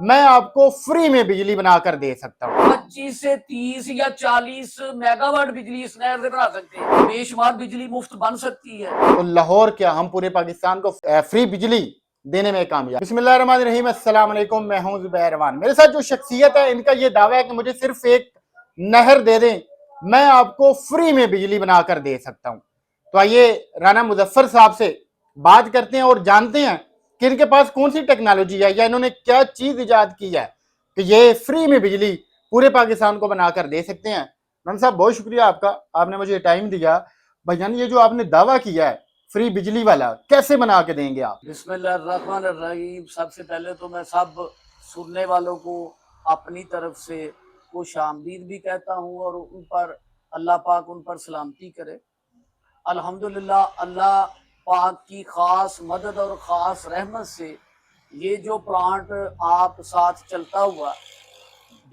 मैं आपको फ्री में बिजली बनाकर दे सकता हूँ। 25 से 30 या 40 मेगावाट बिजली इस नहर से बना सकते हैं। बेशुमार बिजली मुफ्त बन सकती है। तो लाहौर क्या, हम पूरे पाकिस्तान को फ्री बिजली देने में कामयाब। बिस्मिल्लाहिर्रहमानिर्रहीम, अस्सलाम वालेकुम। मैं हूं ज़ुबैर रहमान। मेरे साथ जो शख्सियत है, इनका ये दावा है कि मुझे सिर्फ एक नहर दे दें, मैं आपको फ्री में बिजली बनाकर दे सकता हूं। तो आइए राना मुजफ्फर साहब से बात करते हैं और जानते हैं कि इनके पास कौन सी टेक्नोलॉजी है या इन्होंने क्या चीज इजाद की है कि ये फ्री में बिजली पूरे पाकिस्तान को बनाकर दे सकते हैं। राना साहब, बहुत शुक्रिया आपका, आपने मुझे टाइम दिया। भाईजान, ये जो आपने दावा किया है फ्री बिजली वाला, कैसे बना के देंगे आप? बिस्मिल्लाहिर्रहमानिर्रहीम। सबसे पहले तो मैं सब सुनने वालों को अपनी तरफ से खुश आमदीद भी कहता हूँ और उन पर अल्लाह पाक उन पर सलामती करे। अल्हम्दुलिल्लाह, अल्लाह पाक की ख़ास मदद और ख़ास रहमत से ये जो प्लांट आप साथ चलता हुआ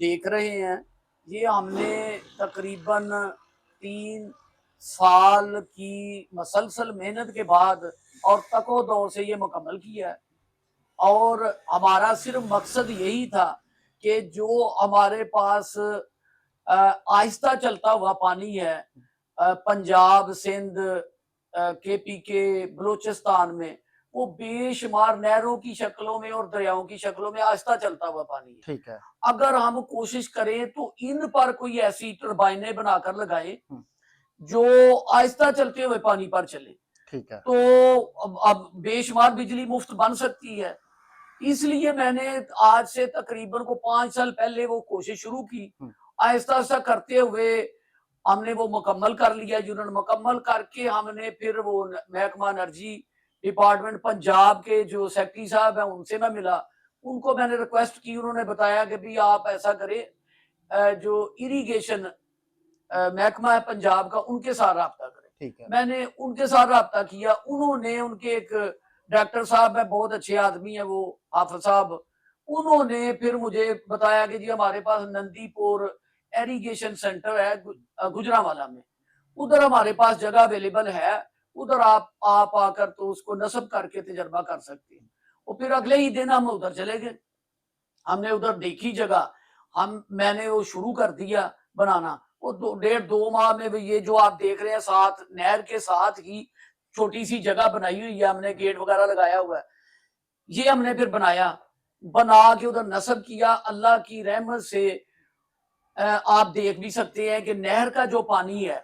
देख रहे हैं, ये हमने तकरीबन 3 साल की मसलसल मेहनत के बाद और तको-दो से ये मुकम्मल किया है। और हमारा सिर्फ मकसद यही था कि जो हमारे पास आहिस्ता चलता हुआ पानी है, पंजाब, सिंध, केपीके, बलूचिस्तान में, वो बेशुमार नहरों की शक्लों में और दरियाओं की शक्लों में आहिस्ता चलता हुआ पानी है। ठीक है। अगर हम कोशिश करें तो इन पर कोई ऐसी टरबाइनें बनाकर लगाएं जो आहिस्ता चलते हुए पानी पर चले, ठीक है। तो अब बेशुमार बिजली मुफ्त बन सकती है। इसलिए मैंने आज से तकरीबन को 5 साल पहले वो कोशिश शुरू की। आहिस्ता आहिस्ता करते हुए हमने वो मुकम्मल कर लिया। यूनिट मुकम्मल करके हमने फिर वो महकमा एनर्जी डिपार्टमेंट पंजाब के जो सेक्रेटरी साहब हैं, उनसे मैं मिला। उनको मैंने रिक्वेस्ट की, उन्होंने बताया कि भाई आप ऐसा करें, जो इरिगेशन महकमा है पंजाब का, उनके साथ राब्ता करें। ठीक है। मैंने उनके साथ राब्ता किया। उन्होंने, उनके एक डॉक्टर साहब है, बहुत अच्छे आदमी है वो, हाफिज साहब, उन्होंने फिर मुझे बताया कि जी हमारे पास नंदीपुर एरीगेशन सेंटर है गुजरांवाला में, उधर हमारे पास जगह अवेलेबल है, उधर आप आकर तो उसको नस्ब करके तजर्बा कर सकते हैं। और फिर अगले ही दिन हम उधर चले गए। हमने उधर देखी जगह, मैंने वो शुरू कर दिया बनाना। वो 2 माह में भी ये जो आप देख रहे हैं, साथ नहर के साथ ही छोटी सी जगह बनाई हुई है, हमने गेट वगैरह लगाया हुआ है। ये हमने फिर बनाया, बना के उधर नस्ब किया। अल्लाह की रहमत से आप देख भी सकते हैं कि नहर का जो पानी है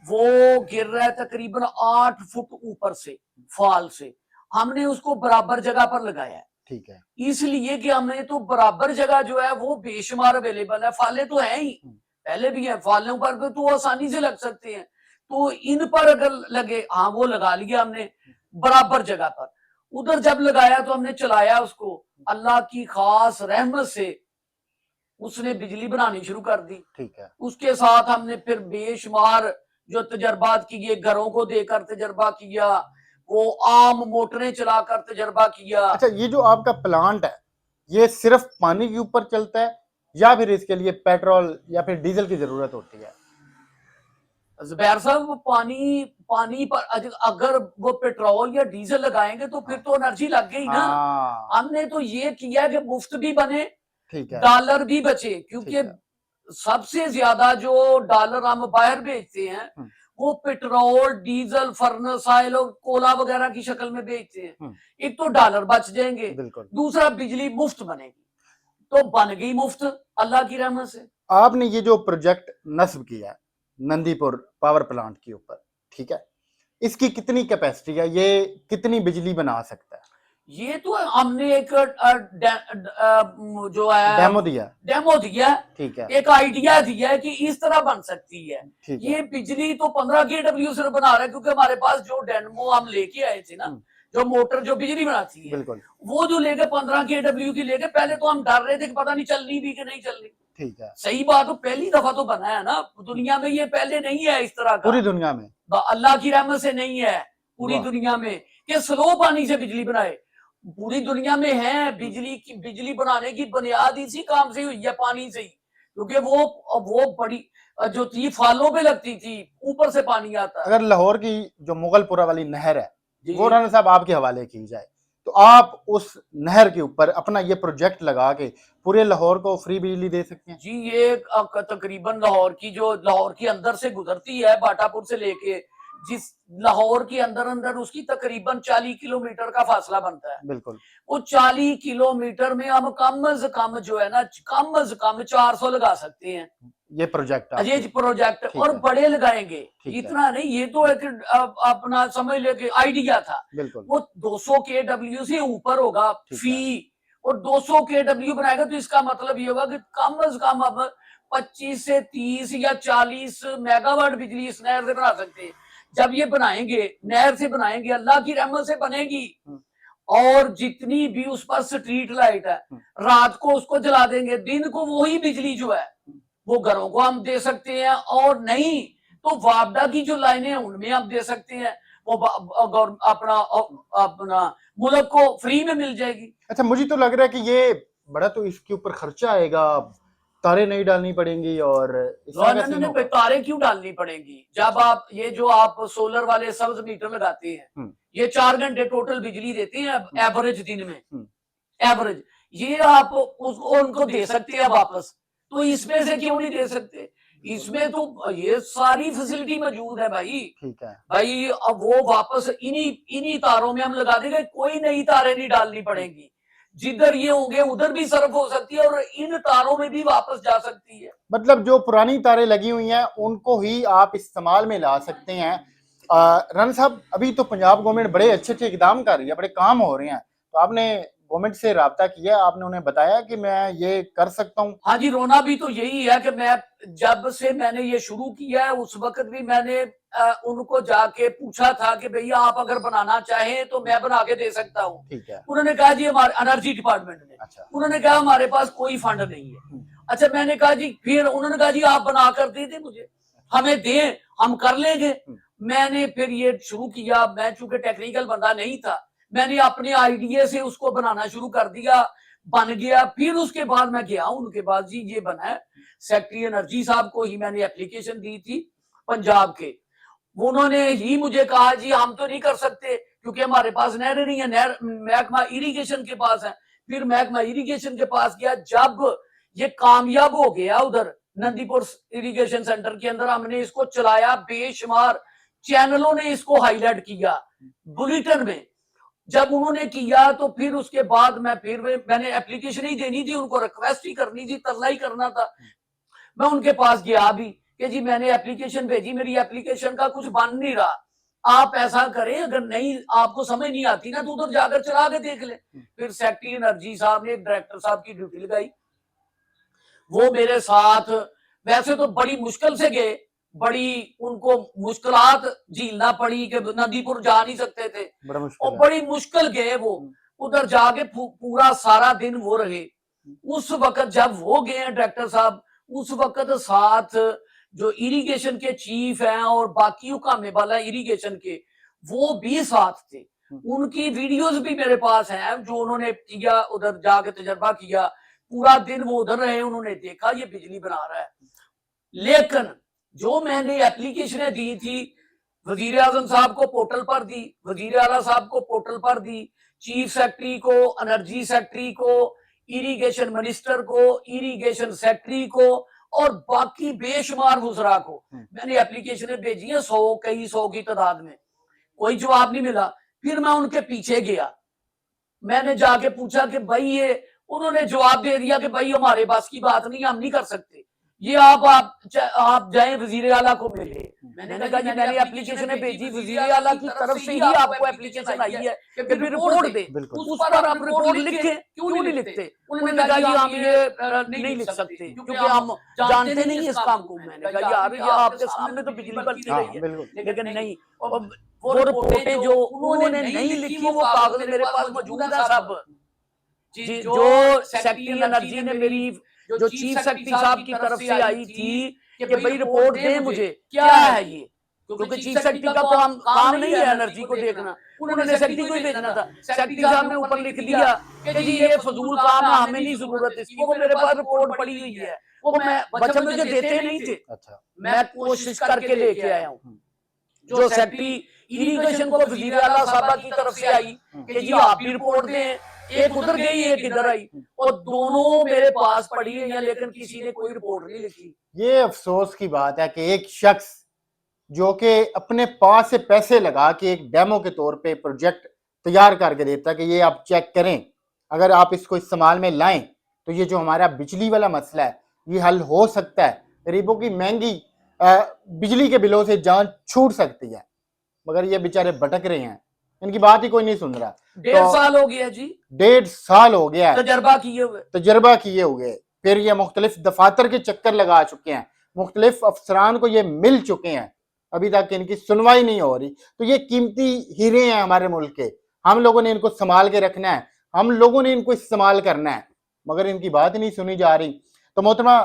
वो गिर रहा है तकरीबन 8 फुट ऊपर से, फॉल से। हमने उसको बराबर जगह पर लगाया है। ठीक है। इसलिए कि हमने तो बराबर जगह जो है वो बेशुमार अवेलेबल है। फाले तो है ही, पहले भी है, फालों पर तो आसानी से लग सकते हैं। तो इन पर अगर लगे, हाँ, वो लगा लिया हमने बराबर जगह पर। उधर जब लगाया तो हमने चलाया उसको, अल्लाह की खास रहमत से उसने बिजली बनानी शुरू कर दी। ठीक है। उसके साथ हमने फिर बेशुमार जो तजर्बात किए, घरों को देकर तजर्बा किया, वो आम मोटरें चलाकर तजर्बा किया। अच्छा, ये जो आपका प्लांट है, ये सिर्फ पानी के ऊपर चलता है या फिर इसके लिए पेट्रोल या फिर डीजल की जरूरत होती है? जुबैर साहब, वो पानी पानी पर अगर वो पेट्रोल या डीजल लगाएंगे तो फिर तो एनर्जी लग गई ना। हाँ। हमने तो ये किया कि मुफ्त भी बने, ठीक है। डॉलर भी बचे, ठीक क्योंकि है। सबसे ज्यादा जो डॉलर हम बाहर बेचते हैं वो पेट्रोल, डीजल, फर्नेस ऑयल और कोला वगैरह की शक्ल में बेचते हैं। एक तो डॉलर बच जाएंगे, बिल्कुल। दूसरा बिजली मुफ्त बनेगी। तो बन गई मुफ्त अल्लाह की रहमत से। आपने ये जो प्रोजेक्ट नस्ब किया है नंदीपुर पावर प्लांट के ऊपर, ठीक है, इसकी कितनी कैपेसिटी है, ये कितनी बिजली बना सकता है? ये तो हमने एक जो है डेमो दिया। ठीक है, है। एक आइडिया दिया है कि इस तरह बन सकती है। ठीक ये है। बिजली तो 15 केडब्ल्यू से बना रहा है, क्योंकि हमारे पास जो डेमो हम लेके आए थे ना, जो मोटर जो बिजली बनाती है, बिल्कुल। वो जो लेके 15 केडब्ल्यू की लेके, पहले तो हम डर रहे थे कि पता नहीं चलनी भी कि नहीं चलनी। ठीक है। सही बात, तो पहली दफा तो बना है ना दुनिया में, ये पहले नहीं है इस तरह का, पूरी दुनिया में अल्लाह की रहमत से नहीं है पूरी वाह। दुनिया में कि स्लो पानी से बिजली बनाए। पूरी दुनिया में है, बिजली बनाने की बुनियाद इसी काम से हुई है, पानी से ही। क्योंकि वो बड़ी जो थी फालों पे लगती थी, ऊपर से पानी आता है। अगर लाहौर की जो मुगलपुरा वाली नहर है जी वो जी। राना साहब आपके हवाले की जाए, तो आप उस नहर के ऊपर अपना ये प्रोजेक्ट लगा के पूरे लाहौर को फ्री बिजली दे सकते हैं? जी ये तकरीबन लाहौर की जो लाहौर के अंदर से गुजरती है बाटापुर से लेके जिस लाहौर के अंदर अंदर उसकी तकरीबन 40 किलोमीटर का फासला बनता है। बिल्कुल। वो 40 किलोमीटर में हम कम से कम जो है ना कम से कम 400 लगा सकते हैं। ये प्रोजेक्ट ये प्रोजेक्ट ठीक और है। बड़े लगाएंगे, ठीक है। इतना नहीं, ये तो एक अपना समझ लेके आइडिया था। बिल्कुल। वो 200 केडब्ल्यू से ऊपर होगा ठीक है। फी, और 200 केडब्ल्यू बनाएगा तो इसका मतलब ये होगा कि कम से कम अब 25 से 30 या 40 मेगावाट बिजली इस नहर से बना सकते हैं। जब ये बनाएंगे, नहर से बनाएंगे, अल्लाह की रहमत से बनेगी, और जितनी भी उस पर स्ट्रीट लाइट है रात को उसको जला देंगे, दिन को वही बिजली जो है वो घरों को हम दे सकते हैं, और नहीं तो वापडा की जो लाइनें हैं उनमें हम दे सकते हैं, वो अपना अपना मुल्क को फ्री में मिल जाएगी। अच्छा, मुझे तो लग रहा है कि ये बड़ा तो इसके ऊपर खर्चा आएगा, तारे नहीं डालनी पड़ेंगी और इस तरह का सीन होगा। तारे क्यों डालनी पड़ेंगी? जब आप ये जो आप सोलर वाले सब्ज मीटर लगाते हैं, ये 4 घंटे टोटल बिजली देते हैं एवरेज दिन में, एवरेज ये आप उसको उनको दे सकते हैं वापस, तो इसमें से क्यों नहीं दे सकते? इसमें तो ये सारी फैसिलिटी मौजूद है भाई। ठीक है भाई अब वो वापस इन्हीं तारों में हम लगा देंगे, कोई नई तारें नहीं डालनी पड़ेंगी, जिधर ये होंगे उधर भी सर्फ हो सकती है और इन तारों में भी वापस जा सकती है। मतलब जो पुरानी तारें लगी हुई हैं उनको ही आप इस्तेमाल में ला सकते हैं। रन साहब, अभी तो पंजाब गवर्नमेंट बड़े अच्छे अच्छे इकदाम कर रही है, बड़े काम हो रहे हैं, तो आपने गवर्नमेंट से राब्ता किया, आपने उन्हें बताया कि मैं ये कर सकता हूँ? हाँ जी, रोना भी तो यही है कि मैं जब से मैंने ये शुरू किया है उस वक्त भी मैंने उनको जाके पूछा था कि भैया आप अगर बनाना चाहें तो मैं बना के दे सकता हूँ। ठीक है। उन्होंने कहा जी हमारे एनर्जी डिपार्टमेंट ने, अच्छा। उन्होंने कहा हमारे पास कोई फंड नहीं है। अच्छा, मैंने कहा जी, फिर उन्होंने कहा जी आप बना कर दे मुझे, हमें दें, हम कर लेंगे। मैंने फिर ये शुरू किया, मैं चूंकि टेक्निकल बंदा नहीं था, मैंने अपने आइडिया से उसको बनाना शुरू कर दिया, बन गया। फिर उसके बाद मैं गया उनके पास, जी ये बना है, सेक्रेटरी एनर्जी साहब को ही मैंने एप्लीकेशन दी थी पंजाब के, उन्होंने ही मुझे कहा जी हम तो नहीं कर सकते क्योंकि हमारे पास नहर नहीं है, नहर महकमा इरिगेशन के पास है। फिर महकमा इरिगेशन के पास गया, जब ये कामयाब हो गया उधर नंदीपुर इरिगेशन सेंटर के अंदर, हमने इसको चलाया, बेशुमार चैनलों ने इसको हाईलाइट किया बुलेटिन में। जब उन्होंने किया तो फिर उसके बाद मैंने एप्लीकेशन ही देनी थी उनको, रिक्वेस्ट ही करनी थी, तरला ही करना था। मैं उनके पास गया अभी कि जी मैंने एप्लीकेशन भेजी, मेरी एप्लीकेशन का कुछ बन नहीं रहा, आप ऐसा करें, अगर नहीं आपको समझ नहीं आती ना तो उधर जाकर चला के देख ले। फिर सेक्रेटरी एनर्जी साहब ने डायरेक्टर साहब की ड्यूटी लगाई, वो मेरे साथ वैसे तो बड़ी मुश्किल से गए, बड़ी उनको मुश्किलात झीलना पड़ी कि नंदीपुर जा नहीं सकते थे, और बड़ी मुश्किल गए वो उधर जाके पूरा सारा दिन वो रहे। उस वक्त जब वो गए डायरेक्टर साहब, उस वक्त साथ जो इरिगेशन के चीफ हैं और बाकी हुकामे वाला इरिगेशन के, वो भी साथ थे। उनकी वीडियोस भी मेरे पास हैं जो उन्होंने किया, उधर जाके तजर्बा किया, पूरा दिन वो उधर रहे, उन्होंने देखा ये बिजली बना रहा है। लेकिन जो मैंने एप्लीकेशनें दी थी, वजीर आजम साहब को पोर्टल पर दी, वजीर आला साहब को पोर्टल पर दी, चीफ सेक्रेटरी को, एनर्जी सेक्रेटरी को, इरिगेशन मिनिस्टर को, इरिगेशन सेक्रेटरी को और बाकी बेशुमार वुज़रा को मैंने एप्लीकेशनें भेजी है, 100 कई 100 की तादाद में, कोई जवाब नहीं मिला। फिर मैं उनके पीछे गया, मैंने जाके पूछा कि भाई ये, उन्होंने जवाब दे दिया कि भाई हमारे पास की बात नहीं, हम नहीं कर सकते, ये आप जाएं वजीर आला को मिले। मैंने कहा जी मैंने एप्लीकेशन भेजी, वजीर आला की तरफ से ही आपको एप्लीकेशन आई है कि फिर रिपोर्ट दे, उस पर आप रिपोर्ट लिखें, क्यों नहीं लिखते? उन्होंने कहा जी हम ये नहीं लिख सकते क्योंकि हम जानते नहीं इस काम को। मैंने कहा यार ये आपके सामने तो बिजली बनती रही है, लेकिन नहीं, वो रिपोर्टें जो उन्होंने नहीं लिखी वो कागज मेरे पास मौजूद है सब। जो सेक्रेटरी एनर्जी ने मेरी, जो चीफ सेक्रेटरी साहब की तरफ से आई थी कि भाई रिपोर्ट दे मुझे, क्या है ये, क्योंकि चीफ सेक्रेटरी का काम नहीं है एनर्जी को देखना, उन्होंने सेक्रेटरी को ही भेजना था। सेक्रेटरी साहब ने ऊपर लिख दिया कि जी ये फजूल काम है, हमें नहीं जरूरत इसकी, वो मेरे पास रिपोर्ट पड़ी हुई है, वो मैं बच्चे मुझे देते नहीं थे। अच्छा, मैं कोशिश करके लेके आया हूँ। जो सेक्रेटरी इरिगेशन को वजीर आला साहबा की तरफ से आई कि जी आप भी रिपोर्ट दें, एक उधर गई एक इधर आई, और दोनों मेरे पास पड़ी है, लेकिन किसी ने कोई रिपोर्ट नहीं लिखी। ये अफसोस की बात है कि एक शख्स जो कि अपने पास से पैसे लगा के एक डेमो के तौर पे प्रोजेक्ट तैयार करके देता है कि ये आप चेक करें, अगर आप इसको इस्तेमाल में लाएं तो ये जो हमारा बिजली वाला मसला है ये हल हो सकता है, गरीबों की महंगी बिजली के बिलों से जान छूट सकती है, मगर ये बेचारे भटक रहे हैं, इनकी बात ही कोई नहीं सुन रहा। 1.5 साल हो गया जी, 1.5 साल हो गया तजर्बा किए हुए, फिर ये मुख्तलिफ दफातर के चक्कर लगा चुके हैं, मुख्तलिफ अफसरान को ये मिल चुके हैं, अभी तक इनकी सुनवाई नहीं हो रही। तो ये कीमती हीरे हैं हमारे मुल्क के, हम लोगों ने इनको संभाल के रखना है, हम लोगों ने इनको इस्तेमाल करना है, मगर इनकी बात नहीं सुनी जा रही। तो मोहतरमा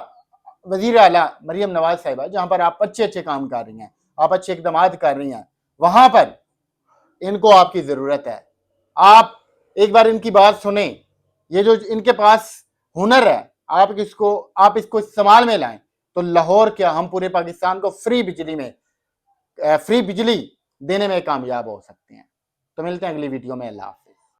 वजीर आला मरियम नवाज साहिबा, जहां पर आप अच्छे अच्छे काम कर रही हैं, आप अच्छे इकदाम कर रही हैं, वहां पर इनको आपकी जरूरत है। आप एक बार इनकी बात सुने, ये जो इनके पास हुनर है आप इसको इस्तेमाल में लाएं तो लाहौर क्या हम पूरे पाकिस्तान को फ्री बिजली देने में कामयाब हो सकते हैं। तो मिलते हैं अगली वीडियो में। अल्लाह।